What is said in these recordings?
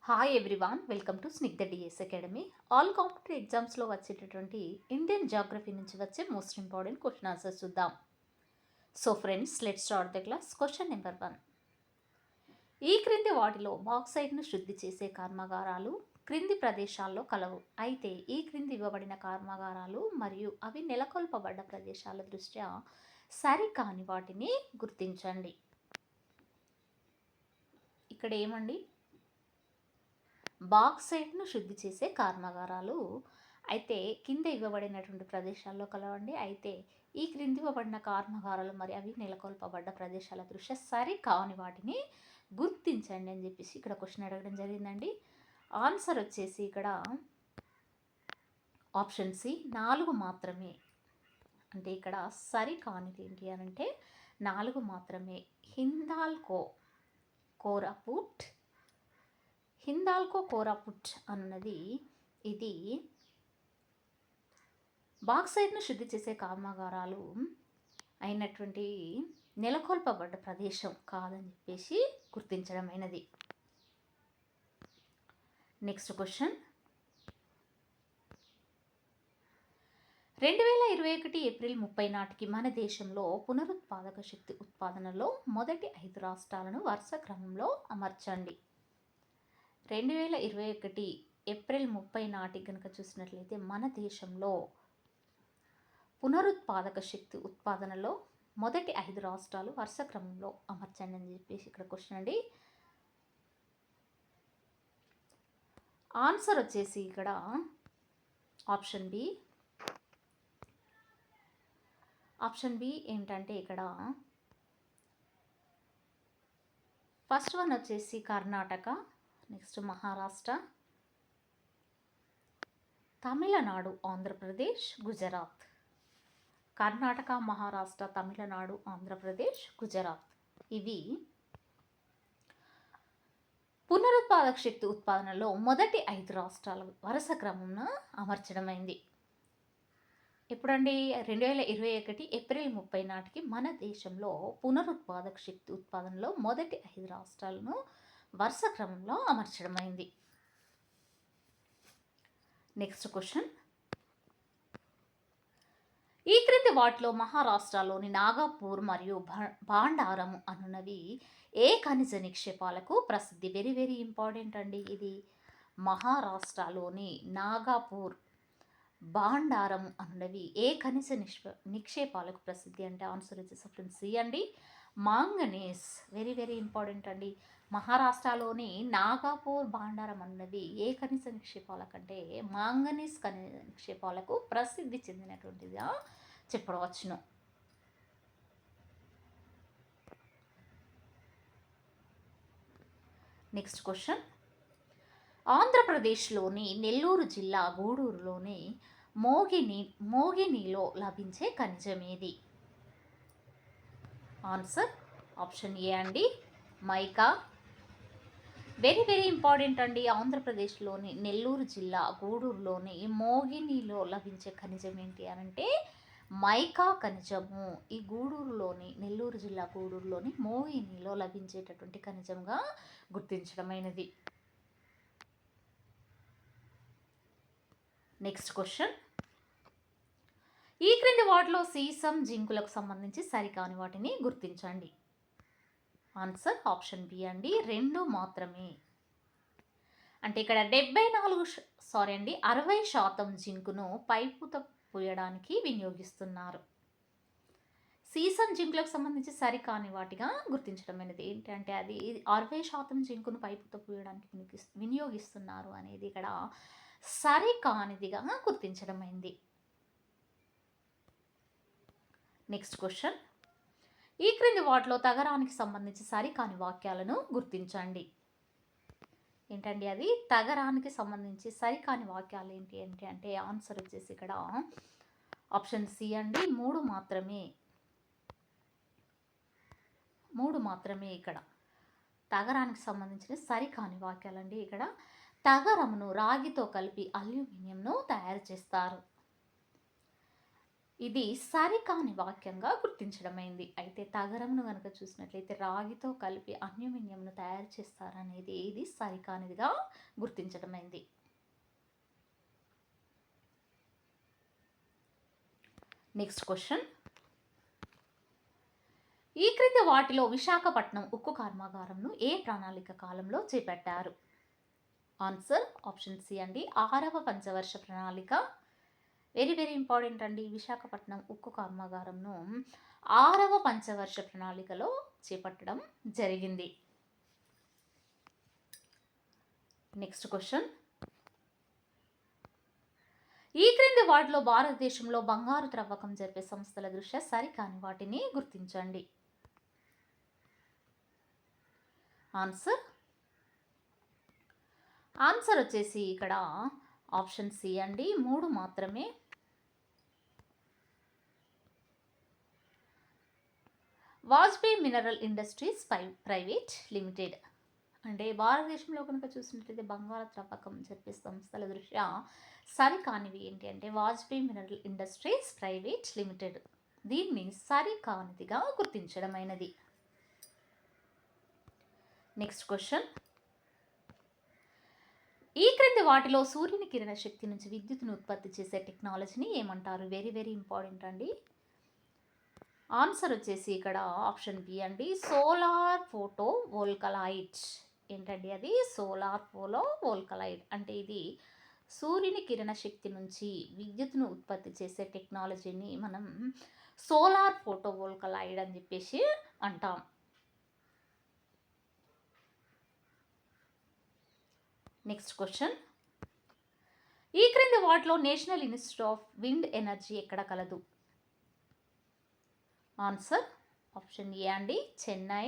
Hi everyone, welcome to Snigdha DS academy. All competitive ఎగ్జామ్స్లో వచ్చేటటువంటి Indian geography నుంచి వచ్చే మోస్ట్ ఇంపార్టెంట్ క్వశ్చన్ ఆన్సర్స్ చూద్దాం. So friends, let's start the class. Question number 1. ఈ క్రింది వాటిలో బాక్సైట్ను శుద్ధి చేసే కర్మాగారాలు క్రింది ప్రదేశాల్లో కలవు. అయితే ఈ క్రింది ఇవ్వబడిన కర్మాగారాలు మరియు అవి నెలకొల్పబడ్డ ప్రదేశాల దృష్ట్యా సరికాని వాటిని గుర్తించండి. ఇక్కడ ఏమండి, బాక్సైట్ను శుద్ధి చేసే కర్మాగారాలు అయితే కింద ఇవ్వబడినటువంటి ప్రదేశాల్లో కలవండి. అయితే ఈ క్రింది ఇవ్వబడిన కర్మాగారాలు మరి అవి నెలకొల్పబడ్డ ప్రదేశాల దృష్ట్యా సరి కాని వాటిని గుర్తించండి అని చెప్పేసి ఇక్కడ క్వశ్చన్ అడగడం జరిగిందండి. ఆన్సర్ వచ్చేసి ఇక్కడ ఆప్షన్ సి 4 మాత్రమే. అంటే ఇక్కడ సరి కానిది ఏంటి అని అంటే 4 మాత్రమే. హిందాల్కో కోరాపుట్ అన్నది ఇది బాక్సైట్ను శుద్ధి చేసే కర్మాగారాలు అయినటువంటి నెలకొల్పబడ్డ ప్రదేశం కాదని చెప్పేసి గుర్తించడమైనది. నెక్స్ట్ క్వశ్చన్, 2021 ఏప్రిల్ 30 నాటికి మన దేశంలో పునరుత్పాదక శక్తి ఉత్పాదనలో మొదటి 5 రాష్ట్రాలను వరుస క్రమంలో అమర్చండి. 2021 ఏప్రిల్ 30 నాటికి కనుక చూసినట్లయితే మన దేశంలో పునరుత్పాదక శక్తి ఉత్పాదనలో మొదటి 5 రాష్ట్రాలు వరుస క్రమంలో అమర్చండి అని చెప్పేసి ఇక్కడ క్వశ్చన్ అండి. ఆన్సర్ వచ్చేసి ఇక్కడ ఆప్షన్ బి ఏంటంటే ఇక్కడ ఫస్ట్ వన్ వచ్చేసి కర్ణాటక, నెక్స్ట్ మహారాష్ట్ర, తమిళనాడు, ఆంధ్రప్రదేశ్, గుజరాత్. కర్ణాటక, మహారాష్ట్ర, తమిళనాడు, ఆంధ్రప్రదేశ్, గుజరాత్ ఇవి పునరుత్పాదక శక్తి ఉత్పాదనలో మొదటి 5 రాష్ట్రాల వరుస క్రమంలో అమర్చడమైంది. ఎప్పుడండి? 2021 ఏప్రిల్ 30 నాటికి మన దేశంలో పునరుత్పాదక శక్తి ఉత్పాదనలో మొదటి 5 రాష్ట్రాలను వరుస క్రమంలో అమర్చడమైంది. నెక్స్ట్ క్వశ్చన్, ఈ క్రింది వాటిలో మహారాష్ట్రలోని నాగపూర్ మరియు భాండారం అనున్నవి ఏ ఖనిజ నిక్షేపాలకు ప్రసిద్ధి? వెరీ వెరీ ఇంపార్టెంట్ అండి. ఇది మహారాష్ట్రలోని నాగపూర్, భాండారం అనున్నవి ఏ ఖనిజ నిక్షేపాలకు ప్రసిద్ధి అంటే ఆన్సర్ వచ్చేసి ఆప్షన్ సి అండి, మాంగనీస్. వెరీ వెరీ ఇంపార్టెంట్ అండి. మహారాష్ట్రలోని నాగపూర్, భాండారం అన్నవి ఏ ఖనిజ నిక్షేపాలకంటే మాంగనీస్ ఖనిజ నిక్షేపాలకు ప్రసిద్ధి చెందినటువంటిదిగా చెప్పవచ్చును. నెక్స్ట్ క్వశ్చన్, ఆంధ్రప్రదేశ్లోని నెల్లూరు జిల్లా గూడూరులోని మోగినిలో లభించే ఖనిజం ఏది? ఆన్సర్ ఆప్షన్ ఏ అండి, మైకా. వెరీ వెరీ ఇంపార్టెంట్ అండి. ఆంధ్రప్రదేశ్లోని నెల్లూరు జిల్లా గూడూరులోని మోగినిలో లభించే ఖనిజం ఏంటి అని అంటే మైకా ఖనిజము. ఈ నెల్లూరు జిల్లా గూడూరులోని మోగినిలో లభించేటటువంటి ఖనిజంగా గుర్తించడమైనది. నెక్స్ట్ క్వశ్చన్, ఈ క్రింది వాటిలో సీసం, జింకులకు సంబంధించి సరికాని వాటిని గుర్తించండి. ఆన్సర్ ఆప్షన్ బి అండి, 2 మాత్రమే. అంటే ఇక్కడ 60% జింకును పైపుత పూయడానికి వినియోగిస్తున్నారు. సీసం, జింకులకు సంబంధించి సరికాని వాటిగా గుర్తించడమైనది ఏంటంటే అది 60% జింకును పైపుత పూయడానికి వినియోగిస్తున్నారు అనేది ఇక్కడ సరికానిదిగా గుర్తించడమైంది. నెక్స్ట్ క్వశ్చన్, ఈ క్రింది వాటిలో తగరానికి సంబంధించి సరికాని వాక్యాలను గుర్తించండి. ఏంటండి అది? తగరానికి సంబంధించి సరికాని వాక్యాలు ఏంటి అంటే ఆన్సర్ వచ్చేసి ఇక్కడ ఆప్షన్ సి అండి, 3 మాత్రమే. ఇక్కడ తగరానికి సంబంధించిన సరికాని వాక్యాలండి. ఇక్కడ తగరమును రాగితో కలిపి అల్యూమినియంను తయారు చేస్తారు. ఇది సరికాని వాక్యంగా గుర్తించడమైంది. అయితే తగరంను గనుక చూసినట్లయితే రాగితో కలిపి అన్యుమినియంను తయారు చేస్తారనేది ఇది సరికానిదిగా గుర్తించడమైంది. Next question. ఈ క్రింది వాటిలో విశాఖపట్నం ఉక్కు కర్మాగారంను ఏ ప్రణాళిక కాలంలో చేపట్టారు? ఆన్సర్ ఆప్షన్ సి అండి, 6వ పంచవర్ష ప్రణాళిక. వెరీ వెరీ ఇంపార్టెంట్ అండి. విశాఖపట్నం ఉక్కు కర్మాగారంను 6వ పంచవర్ష ప్రణాళికలో చేపట్టడం జరిగింది. Next question. ఈ క్రింది వాటిలో భారతదేశంలో బంగారు త్రవ్వకం జరిపే సంస్థల దృష్ట్యా సరికాని వాటిని గుర్తించండి. ఆన్సర్ వచ్చేసి ఇక్కడ ఆప్షన్ సి అండి, 3 మాత్రమే. Vajpayee mineral industries private limited. అంటే భారతదేశంలో కనుక చూసినట్లయితే బంగారు త్రవ్వకం జరిపే సంస్థల దృష్ట్యా సరికానివి ఏంటి అంటే Vajpayee mineral industries private limited. దీన్ని సరికానిదిగా గుర్తించడమైనది. Next question. ఈ క్రింది వాటిలో సూర్యుని కిరణ శక్తి నుంచి విద్యుత్తును ఉత్పత్తి చేసే టెక్నాలజీని ఏమంటారు? వెరీ వెరీ ఇంపార్టెంట్ అండి. ఆన్సర్ వచ్చేసి ఇక్కడ ఆప్షన్ బి అండి, సోలార్ ఫోటో వోల్కలైట్. ఏంటండి అది? Solar photovoltaic. అంటే ఇది సూర్యుని కిరణ శక్తి నుంచి విద్యుత్తును ఉత్పత్తి చేసే టెక్నాలజీని మనం సోలార్ ఫోటో వోల్కలైడ్ అని చెప్పేసి అంటాం. Next question. ఈ క్రింది వాటిలో national institute of wind energy ఎక్కడ కలదు? ఆన్సర్ ఆప్షన్ ఏ అండి, చెన్నై.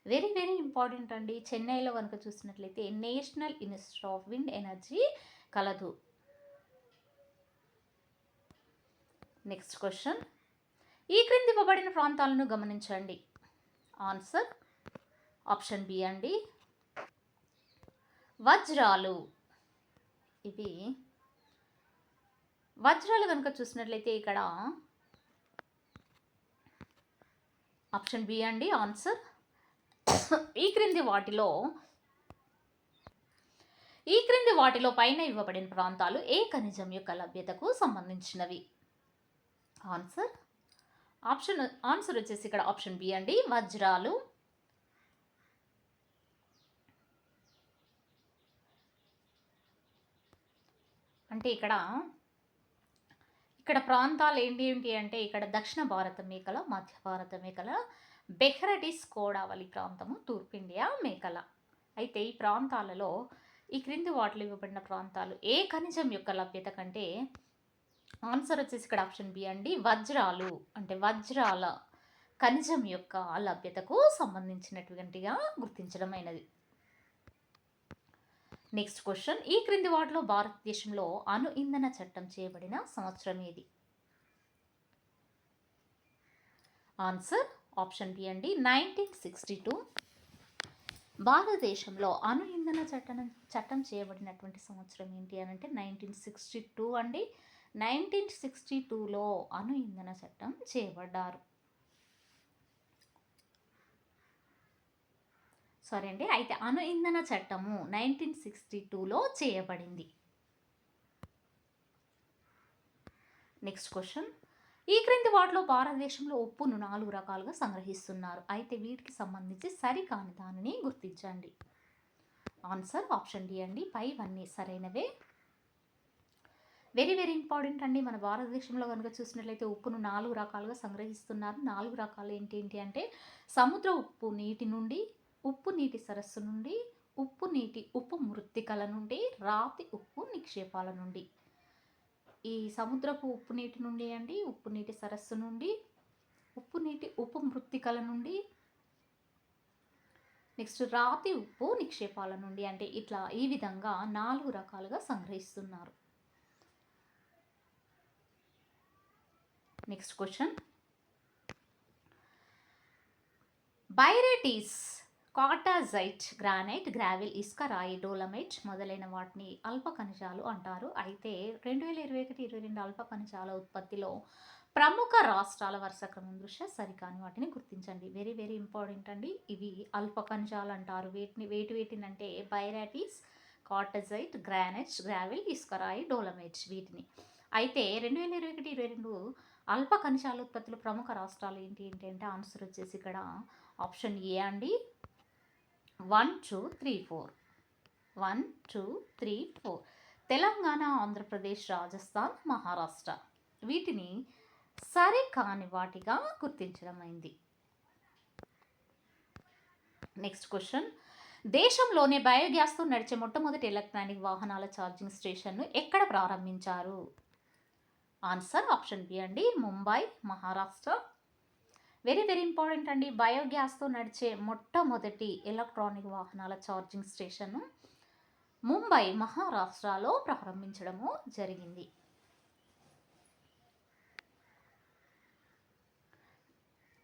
వెరీ వెరీ ఇంపార్టెంట్ అండి. చెన్నైలో కనుక చూసినట్లయితే national institute of wind energy కలదు. Next question. ఈ క్రింది ఇవ్వబడిన ప్రాంతాలను గమనించండి. ఆన్సర్ ఆప్షన్ బి అండి, వజ్రాలు. ఇవి వజ్రాలు కనుక చూసినట్లయితే ఇక్కడ ఆప్షన్ బి అండి ఆన్సర్. ఈ క్రింది వాటిలో పైన ఇవ్వబడిన ప్రాంతాలు ఏ ఖనిజం యొక్క లభ్యతకు సంబంధించినవి? ఆన్సర్ వచ్చేసి ఇక్కడ ఆప్షన్ బి అండి, వజ్రాలు. అంటే ఇక్కడ ప్రాంతాలు ఏంటి అంటే ఇక్కడ దక్షిణ భారత మేకల, మధ్య భారత మేకల, బెహ్రటిస్ కోడావలి ప్రాంతము, తూర్పు ఇండియా మేకల. అయితే ఈ ప్రాంతాలలో ఈ క్రింది వాటిలో ఇవ్వబడిన ప్రాంతాలు ఏ ఖనిజం యొక్క లభ్యత కంటే ఆన్సర్ వచ్చేసి ఇక్కడ ఆప్షన్ బి అండి, వజ్రాలు. అంటే వజ్రాల ఖనిజం యొక్క లభ్యతకు సంబంధించినటువంటిగా గుర్తించడమైనది. Next question. ఈ క్రింది వాటిలో భారతదేశంలో అణు ఇంధన చట్టం చేయబడిన సంవత్సరం ఏది? ఆన్సర్ ఆప్షన్ బి అండి, 1962. భారతదేశంలో అణు ఇంధన చట్టం చేయబడినటువంటి సంవత్సరం ఏంటి అని అంటే 1962 అండి. 1962లో అణు ఇంధన చట్టం చేయబడ్డారు. సారీ అండి, అయితే అణు ఇంధన చట్టము 1962లో చేయబడింది. Next question. ఈ క్రింది వాటిలో భారతదేశంలో ఉప్పును 4 రకాలుగా సంగ్రహిస్తున్నారు. అయితే వీటికి సంబంధించి సరికాని దానిని గుర్తించండి. ఆన్సర్ ఆప్షన్ డి అండి, పైవన్నీ సరైనవే. వెరీ వెరీ ఇంపార్టెంట్ అండి. మన భారతదేశంలో కనుక చూసినట్లయితే ఉప్పును 4 రకాలుగా సంగ్రహిస్తున్నారు. 4 రకాలు ఏంటి అంటే సముద్ర ఉప్పు నీటి నుండి, ఉప్పు నీటి సరస్సు నుండి, ఉప్పు మృత్తికల నుండి, రాతి ఉప్పు నిక్షేపాల నుండి. ఈ సముద్రపు ఉప్పు నీటి నుండి అండి, ఉప్పు నీటి సరస్సు నుండి, ఉప్పు మృత్తికల నుండి, నెక్స్ట్ రాతి ఉప్పు నిక్షేపాల నుండి. అంటే ఇట్లా ఈ విధంగా 4 రకాలుగా సంగ్రహిస్తున్నారు. Next question. బైరేటీస్, కాటాజైట్, గ్రానైట్, గ్రావెల్, ఇసుక, రాయి, డోలమైట్ మొదలైన వాటిని అల్ప ఖనిజాలు అంటారు. అయితే 2021-22 అల్ప ఖనిజాల ఉత్పత్తిలో ప్రముఖ రాష్ట్రాల వరుస క్రమం దృష్ట్యా సరికాని వాటిని గుర్తించండి. వెరీ వెరీ ఇంపార్టెంట్ అండి. ఇవి అల్ప ఖనిజాలు అంటారు. వేటినంటే బైరాటిస్, కార్టజైట్, గ్రానైట్స్, గ్రావెల్, ఇసుకరాయి, డోలమైట్స్ వీటిని. అయితే 2021, 22 అల్ప ఖనిజాల ఉత్పత్తులు ప్రముఖ రాష్ట్రాలు ఏంటి ఏంటి అంటే ఆన్సర్ వచ్చేసి ఇక్కడ ఆప్షన్ ఏ అండి. 1, 2, 3, 4. 1, 2, 3, 4. తెలంగాణ, ఆంధ్రప్రదేశ్, రాజస్థాన్, మహారాష్ట్ర వీటిని సరికాని వాటిగా గుర్తించడం అయింది. Next question. దేశంలోనే బయోగ్యాస్తో నడిచే మొట్టమొదటి ఎలక్ట్రానిక్ వాహనాల ఛార్జింగ్ స్టేషన్ను ఎక్కడ ప్రారంభించారు? ఆన్సర్ ఆప్షన్ బి అండి. Mumbai, Maharashtra. Very very important అండి. బయోగ్యాస్తో నడిచే మొట్టమొదటి ఎలక్ట్రానిక్ వాహనాల ఛార్జింగ్ స్టేషన్ను ముంబై, మహారాష్ట్రలో ప్రారంభించడము జరిగింది.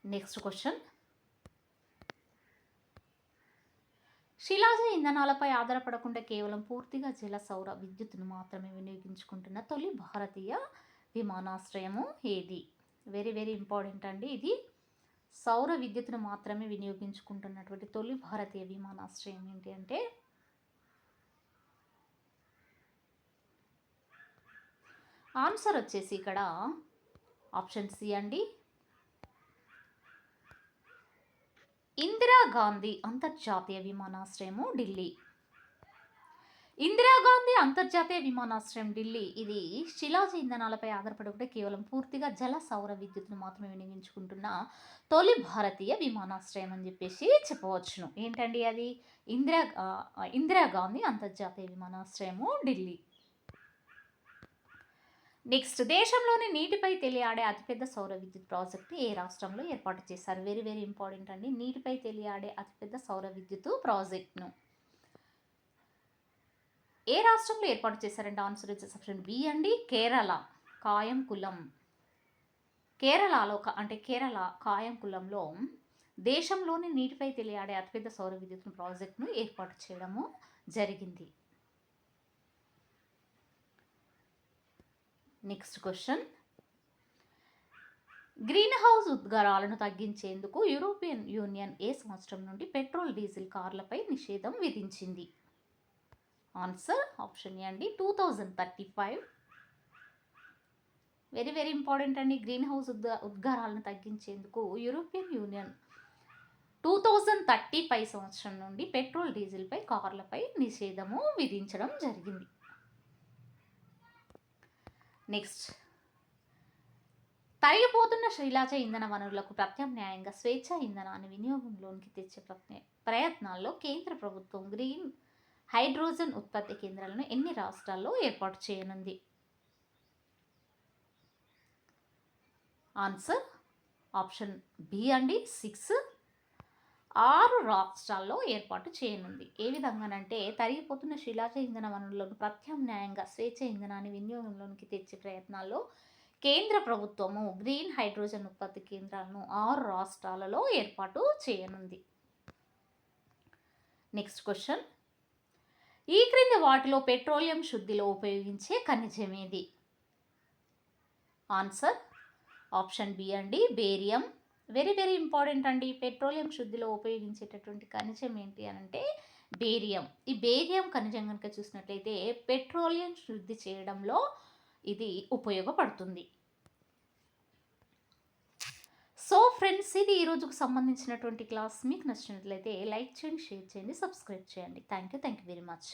Next question. శిలాజ ఇంధనాలపై ఆధారపడకుండా కేవలం పూర్తిగా జల సౌర విద్యుత్తును మాత్రమే వినియోగించుకుంటున్న తొలి భారతీయ విమానాశ్రయము ఏది? వెరీ వెరీ ఇంపార్టెంట్ అండి. ఇది సౌర విద్యుత్తును మాత్రమే వినియోగించుకుంటున్నటువంటి తొలి భారతీయ విమానాశ్రయం ఏంటి అంటే ఆన్సర్ వచ్చేసి ఇక్కడ ఆప్షన్ సి అండి. ఇందిరాగాంధీ అంతర్జాతీయ విమానాశ్రయము ఢిల్లీ. ఇందిరాగాంధీ అంతర్జాతీయ విమానాశ్రయం ఢిల్లీ ఇది శిలాజ ఇంధనాలపై ఆధారపడకుండా కేవలం పూర్తిగా జల సౌర విద్యుత్తును మాత్రమే వినియోగించుకుంటున్న తొలి భారతీయ విమానాశ్రయం అని చెప్పేసి చెప్పవచ్చును. ఏంటండి అది? ఇందిరాగాంధీ అంతర్జాతీయ విమానాశ్రయము ఢిల్లీ. నెక్స్ట్. దేశంలోని నీటిపై తేలియాడే అతిపెద్ద సౌర విద్యుత్ ప్రాజెక్టు ఏ రాష్ట్రంలో ఏర్పాటు చేశారు? వెరీ వెరీ ఇంపార్టెంట్ అండి. నీటిపై తేలియాడే అతిపెద్ద సౌర విద్యుత్ ప్రాజెక్టును ఏ రాష్ట్రంలో ఏర్పాటు చేశారంటే ఆన్సర్ వచ్చేసి ఆప్షన్ బి అండి. కేరళ, కాయంకులం. కేరళలో కేరళ కాయంకులంలో దేశంలోని నీటిపై తేలియాడే అతిపెద్ద సౌర విద్యుత్ ప్రాజెక్టును ఏర్పాటు చేయడము జరిగింది. Next question. గ్రీన్ హౌస్ ఉద్గారాలను తగ్గించేందుకు యూరోపియన్ యూనియన్ ఏ సంవత్సరం నుండి పెట్రోల్, డీజిల్ కార్లపై నిషేధం విధించింది? ఆన్సర్ ఆప్షన్ ఏ అండి. 2035. వెరీ వెరీ ఇంపార్టెంట్ అండి. గ్రీన్ హౌస్ ఉద్గారాలను తగ్గించేందుకు యూరోపియన్ యూనియన్ 2035 సంవత్సరం నుండి పెట్రోల్, డీజిల్పై కార్లపై నిషేధము విధించడం జరిగింది. నెక్స్ట్. తరిగిపోతున్న శిలాజ ఇంధన వనరులకు ప్రత్యామ్నాయంగా స్వేచ్ఛ ఇంధనాన్ని వినియోగంలోనికి తెచ్చే ప్రయత్నాల్లో కేంద్ర ప్రభుత్వం గ్రీన్ హైడ్రోజన్ ఉత్పత్తి కేంద్రాలను ఎన్ని రాష్ట్రాల్లో ఏర్పాటు చేయనుంది? ఆన్సర్ ఆప్షన్ బి అండి. 6 రాష్ట్రాల్లో ఏర్పాటు చేయనుంది. ఏ విధంగానంటే తరిగిపోతున్న శిలాజ ఇంధన వనరులను ప్రత్యామ్నాయంగా స్వేచ్ఛ ఇంధనాన్ని వినియోగంలోనికి తెచ్చే ప్రయత్నాల్లో కేంద్ర ప్రభుత్వము గ్రీన్ హైడ్రోజన్ ఉత్పత్తి కేంద్రాలను 6 రాష్ట్రాలలో ఏర్పాటు చేయనుంది. Next question. ఈ క్రింది వాటిలో పెట్రోలియం శుద్ధిలో ఉపయోగించే ఖనిజం ఏది? ఆన్సర్ ఆప్షన్ బి అండి. బేరియం. వెరీ వెరీ ఇంపార్టెంట్ అండి. పెట్రోలియం శుద్ధిలో ఉపయోగించేటటువంటి ఖనిజం ఏంటి అని అంటే బేరియం. ఈ బేరియం ఖనిజం కనుక చూసినట్లయితే పెట్రోలియం శుద్ధి చేయడంలో ఇది ఉపయోగపడుతుంది. సో ఫ్రెండ్స్, ఇది ఈ రోజుకు సంబంధించినటువంటి క్లాస్. మీకు నచ్చినట్లయితే లైక్ చేయండి, షేర్ చేయండి, సబ్స్క్రైబ్ చేయండి. Thank you very much.